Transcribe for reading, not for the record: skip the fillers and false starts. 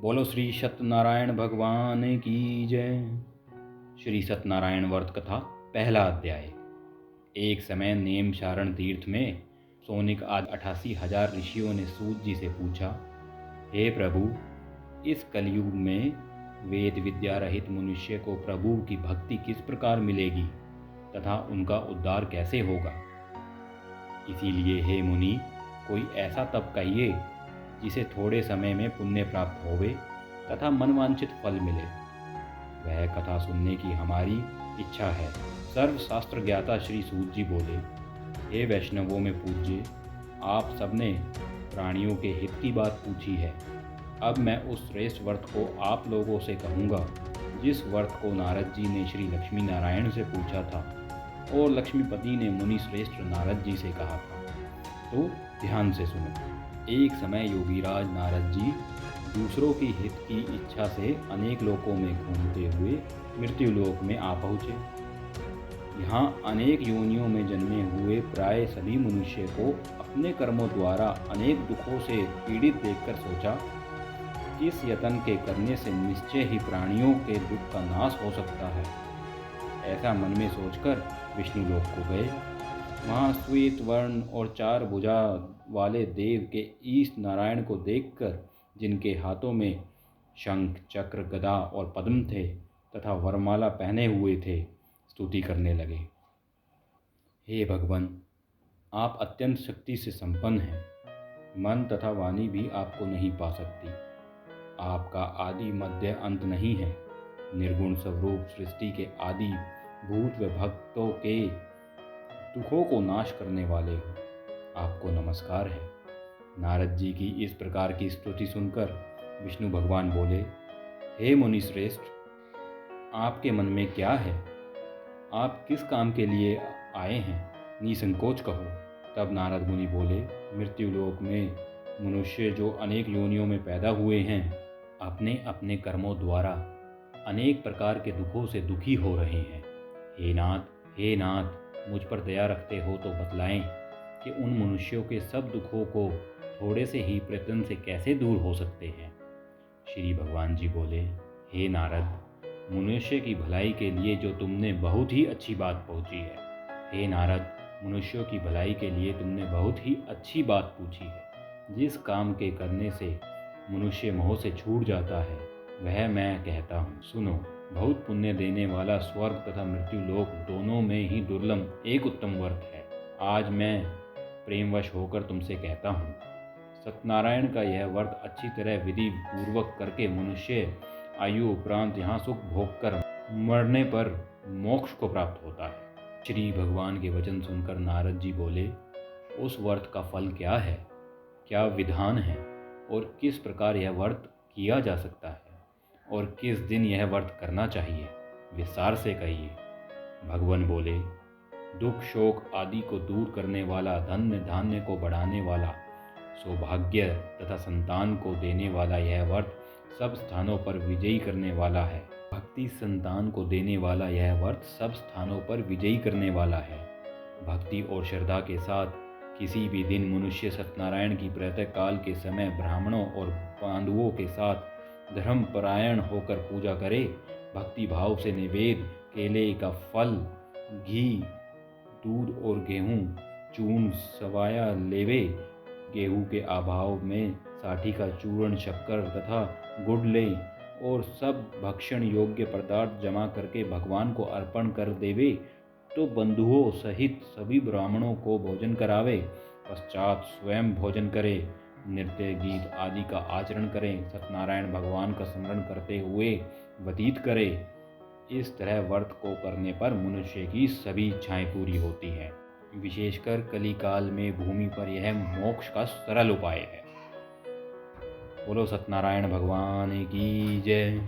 बोलो श्री सत्यनारायण भगवान की जय। श्री सत्यनारायण व्रत कथा पहला अध्याय। एक समय नेम शारण तीर्थ में सोनिक आदि 88,000 ऋषियों ने सूत जी से पूछा, हे प्रभु, इस कलयुग में वेद विद्या रहित मनुष्य को प्रभु की भक्ति किस प्रकार मिलेगी तथा उनका उद्धार कैसे होगा। इसीलिए हे मुनि, कोई ऐसा तप कहिए जिसे थोड़े समय में पुण्य प्राप्त होवे तथा मनवांछित फल मिले। वह कथा सुनने की हमारी इच्छा है। सर्वशास्त्र ज्ञाता श्री सूत जी बोले, हे वैष्णवों में पूज्य, आप सबने प्राणियों के हित की बात पूछी है। अब मैं उस श्रेष्ठ व्रत को आप लोगों से कहूँगा जिस व्रत को नारद जी ने श्री लक्ष्मी नारायण से पूछा था और लक्ष्मीपति ने मुनि श्रेष्ठ नारद जी से कहा था। तो ध्यान से सुनो। एक समय योगीराज नारद जी दूसरों की हित की इच्छा से अनेक लोकों में घूमते हुए मृत्यु लोक में आ पहुँचे। यहाँ अनेक योनियों में जन्मे हुए प्राय सभी मनुष्य को अपने कर्मों द्वारा अनेक दुखों से पीड़ित देखकर सोचा, किस यत्न के करने से निश्चय ही प्राणियों के दुख का नाश हो सकता है। ऐसा मन में सोचकर विष्णु लोक को गए। वहाँ श्वेत वर्ण और 4 भुजा वाले देव के ईश नारायण को देखकर, जिनके हाथों में शंख चक्र गदा और पद्म थे तथा वरमाला पहने हुए थे, स्तुति करने लगे। हे भगवान, आप अत्यंत शक्ति से संपन्न हैं। मन तथा वाणी भी आपको नहीं पा सकती। आपका आदि मध्य अंत नहीं है। निर्गुण स्वरूप सृष्टि के आदि भूत व भक्तों के दुखों को नाश करने वाले हो, आपको नमस्कार है। नारद जी की इस प्रकार की स्तुति सुनकर विष्णु भगवान बोले, हे मुनि श्रेष्ठ, आपके मन में क्या है? आप किस काम के लिए आए हैं? निसंकोच कहो। तब नारद मुनि बोले, मृत्यु लोक में मनुष्य जो अनेक योनियों में पैदा हुए हैं, अपने अपने कर्मों द्वारा अनेक प्रकार के दुखों से दुखी हो रहे हैं। हे नाथ, मुझ पर दया रखते हो तो बतलाएं कि उन मनुष्यों के सब दुखों को थोड़े से ही प्रयत्न से कैसे दूर हो सकते हैं। श्री भगवान जी बोले, हे नारद, मनुष्य की भलाई के लिए जो तुमने बहुत ही अच्छी बात पहुँची है। हे नारद, मनुष्यों की भलाई के लिए तुमने बहुत ही अच्छी बात पूछी है। जिस काम के करने से मनुष्य मोह से छूट जाता है, वह मैं कहता हूँ, सुनो। बहुत पुण्य देने वाला स्वर्ग तथा मृत्यु लोक दोनों में ही दुर्लभ एक उत्तम व्रत है। आज मैं प्रेमवश होकर तुमसे कहता हूँ, सत्यनारायण का यह व्रत अच्छी तरह विधि पूर्वक करके मनुष्य आयु उपरांत यहाँ सुख भोग कर मरने पर मोक्ष को प्राप्त होता है। श्री भगवान के वचन सुनकर नारद जी बोले, उस व्रत का फल क्या है, क्या विधान है और किस प्रकार यह व्रत किया जा सकता है और किस दिन यह व्रत करना चाहिए, विस्तार से कहिए। भगवान बोले, दुख शोक आदि को दूर करने वाला, धन्य धान्य को बढ़ाने वाला, सौभाग्य तथा संतान को देने वाला यह व्रत सब स्थानों पर विजयी करने वाला है। भक्ति संतान को देने वाला यह व्रत सब स्थानों पर विजयी करने वाला है। भक्ति और श्रद्धा के साथ किसी भी दिन मनुष्य सत्यनारायण की प्रातः काल के समय ब्राह्मणों और पांडवों के साथ धर्मपरायण होकर पूजा करे, भक्ति भाव से निवेद, केले का फल, घी, दूध और गेहूँ, चूर्ण सवाया लेवे, गेहूँ के अभाव में साठी का चूर्ण, शक्कर तथा गुड़ ले और सब भक्षण योग्य पदार्थ जमा करके भगवान को अर्पण कर देवे, तो बंधुओं सहित सभी ब्राह्मणों को भोजन करावे। पश्चात स्वयं भोजन करे, नृत्य गीत आदि का आचरण करें, सत्यनारायण भगवान का स्मरण करते हुए व्यतीत करें। इस तरह व्रत को करने पर मनुष्य की सभी इच्छाएं पूरी होती हैं। विशेषकर कलिकाल में भूमि पर यह मोक्ष का सरल उपाय है। बोलो सत्यनारायण भगवान की जय।